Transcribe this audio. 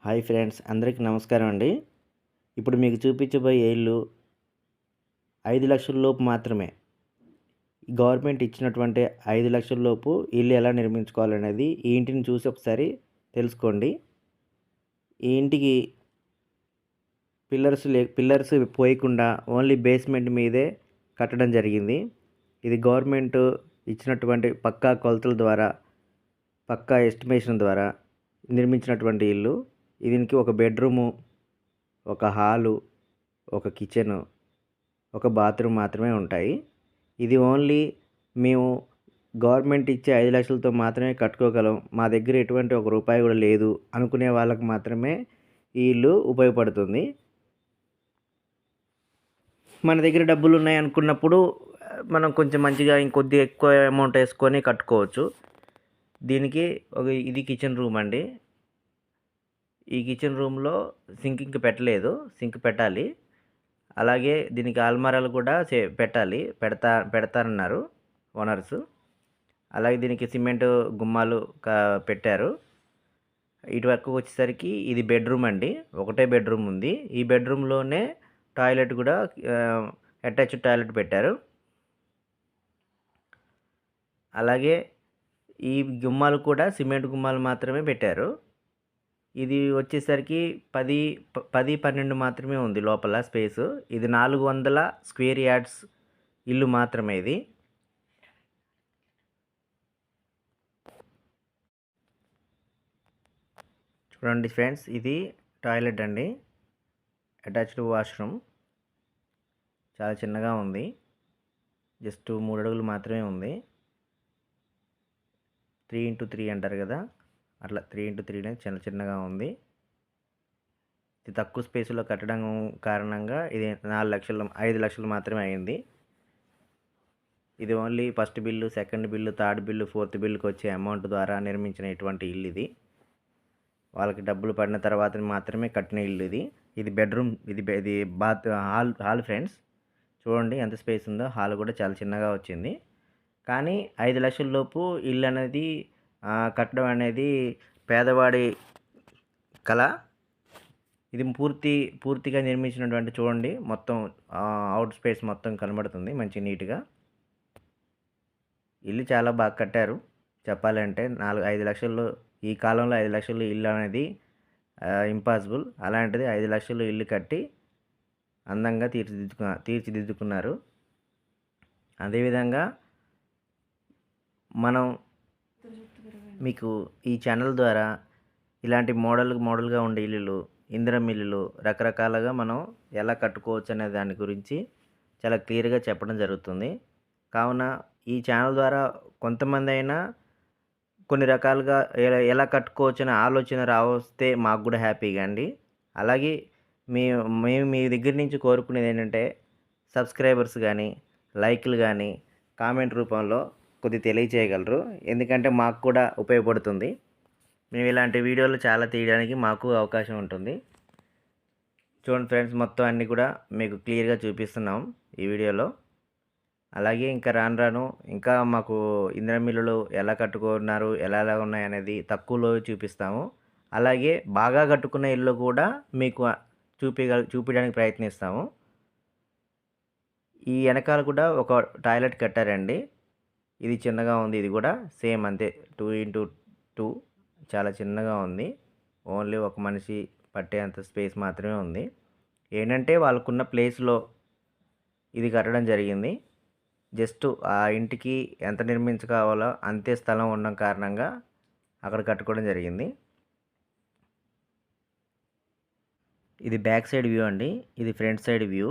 Hi friends, అందరికీ నమస్కారం అండి. ఇప్పుడు మీకు చూపించబోయే ఇల్లు 5,00,000 లోపు మాత్రమే. గవర్నమెంట్ ఇచ్చినటువంటి 5,00,000 లోపు ఇల్లు ఎలా నిర్మించుకోవాలనేది ఈ ఇంటిని చూసి ఒకసారి తెలుసుకోండి. ఈ ఇంటికి పిల్లర్స్ పోయకుండా ఓన్లీ బేస్మెంట్ మీదే కట్టడం జరిగింది. ఇది గవర్నమెంట్ ఇచ్చినటువంటి పక్కా కొలతల ద్వారా, పక్కా ఎస్టిమేషన్ ద్వారా నిర్మించినటువంటి ఇల్లు. దీనికి ఒక బెడ్రూము, ఒక హాలు, ఒక కిచెను, ఒక బాత్రూమ్ మాత్రమే ఉంటాయి. ఇది ఓన్లీ మేము గవర్నమెంట్ ఇచ్చే 5,00,000తో మాత్రమే కట్టుకోగలం, మా దగ్గర ఎటువంటి ఒక రూపాయి కూడా లేదు అనుకునే వాళ్ళకి మాత్రమే ఈ ఇల్లు ఉపయోగపడుతుంది. మన దగ్గర డబ్బులు ఉన్నాయి అనుకున్నప్పుడు మనం కొంచెం మంచిగా ఇంకొద్దిగా ఎక్కువ అమౌంట్ వేసుకొని కట్టుకోవచ్చు. దీనికి ఇది కిచెన్ రూమ్ అండి. ఈ కిచెన్ రూమ్‌లో సింక్ ఇంక పెట్టలేదు. సింక్ పెట్టాలి. అలాగే దీనికి అల్మారాలు కూడా పెట్టాలి. పెడతారన్నారు ఓనర్సు. అలాగే దీనికి సిమెంట్ గుమ్మాలు పెట్టారు. ఇటువరకు వచ్చేసరికి ఇది బెడ్రూమ్ అండి. ఒకటే బెడ్రూమ్ ఉంది. ఈ బెడ్రూమ్‌లోనే టాయిలెట్ కూడా అటాచ్డ్ టాయిలెట్ పెట్టారు. అలాగే ఈ గుమ్మాలు కూడా సిమెంట్ గుమ్మాలు మాత్రమే పెట్టారు. ఇది వచ్చేసరికి 12 మాత్రమే ఉంది లోపల స్పేసు. ఇది 400 స్క్వేర్ యార్డ్స్ ఇల్లు మాత్రమే ఇది. చూడండి ఫ్రెండ్స్, ఇది టాయిలెట్ అండి. Attached washroom. చాలా చిన్నగా ఉంది. జస్ట్ 3 అడుగులు మాత్రమే ఉంది. 3x3 అంటారు కదా, అట్లా 3x3 చిన్నగా ఉంది. ఇది తక్కువ స్పేస్లో కట్టడం కారణంగా ఇది 5,00,000 మాత్రమే అయింది. ఇది only first bill, second bill, third bill, fourth బిల్లుకి వచ్చే అమౌంట్ ద్వారా నిర్మించిన ఇటువంటి ఇల్లు ఇది. వాళ్ళకి డబ్బులు పడిన తర్వాత మాత్రమే కట్టిన ఇల్లు ఇది. ఇది బెడ్రూమ్, ఇది హాల్ ఫ్రెండ్స్. చూడండి ఎంత స్పేస్ ఉందో. హాల్ కూడా చాలా చిన్నగా వచ్చింది. కానీ 5,00,000 లోపు ఇల్లు అనేది కట్టడం అనేది పేదవాడి కళ. ఇది పూర్తిగా నిర్మించినటువంటి, చూడండి మొత్తం అవుట్ స్పేస్ మొత్తం కనబడుతుంది మంచి నీట్గా. ఇల్లు చాలా బాగా కట్టారు. చెప్పాలంటే 5,00,000 ఈ కాలంలో 5,00,000 ఇల్లు అనేది ఇంపాసిబుల్. అలాంటిది 5,00,000 ఇల్లు కట్టి అందంగా తీర్చిదిద్దుకున్నారు. అదేవిధంగా మనం మీకు ఈ ఛానల్ ద్వారా ఇలాంటి మోడల్గా ఉండే ఇల్లులు, ఇందిరమ్మ ఇల్లులు రకరకాలుగా మనం ఎలా కట్టుకోవచ్చు అనే దాని గురించి చాలా క్లియర్గా చెప్పడం జరుగుతుంది. కావున ఈ ఛానల్ ద్వారా కొంతమంది అయినా కొన్ని రకాలుగా ఎలా కట్టుకోవచ్చు అనే ఆలోచన రావస్తే మాకు కూడా హ్యాపీగా అండి. అలాగే మేము మీ దగ్గర నుంచి కోరుకునేది ఏంటంటే సబ్స్క్రైబర్స్ కానీ, లైక్లు కానీ కామెంట్ రూపంలో కొద్దిగా తెలియచేయగలరు. ఎందుకంటే మాకు కూడా ఉపయోగపడుతుంది. మేము ఇలాంటి వీడియోలు చాలా తీయడానికి మాకు అవకాశం ఉంటుంది. చూడండి ఫ్రెండ్స్, మొత్తం అన్నీ కూడా మీకు క్లియర్గా చూపిస్తున్నాం ఈ వీడియోలో. అలాగే ఇంకా రాను ఇంకా మాకు ఇందిరమ్మ ఇల్లులు ఎలా కట్టుకున్నారు, ఎలా ఉన్నాయి అనేది తక్కువలో చూపిస్తాము. అలాగే బాగా కట్టుకున్న ఇల్లు కూడా మీకు చూపించడానికి ప్రయత్నిస్తాము. ఈ వెనకాల కూడా ఒక టాయిలెట్ కట్టారండి. ఇది చిన్నగా ఉంది. ఇది కూడా సేమ్ అంతే, 2x2. చాలా చిన్నగా ఉంది. ఓన్లీ ఒక మనిషి పట్టేంత స్పేస్ మాత్రమే ఉంది. ఏంటంటే వాళ్ళకున్న ప్లేస్లో ఇది కట్టడం జరిగింది. జస్ట్ ఆ ఇంటికి ఎంత నిర్మించుకోవాలో అంతే స్థలం ఉండడం కారణంగా అక్కడ కట్టుకోవడం జరిగింది. ఇది బ్యాక్ సైడ్ వ్యూ అండి. ఇది ఫ్రంట్ సైడ్ వ్యూ.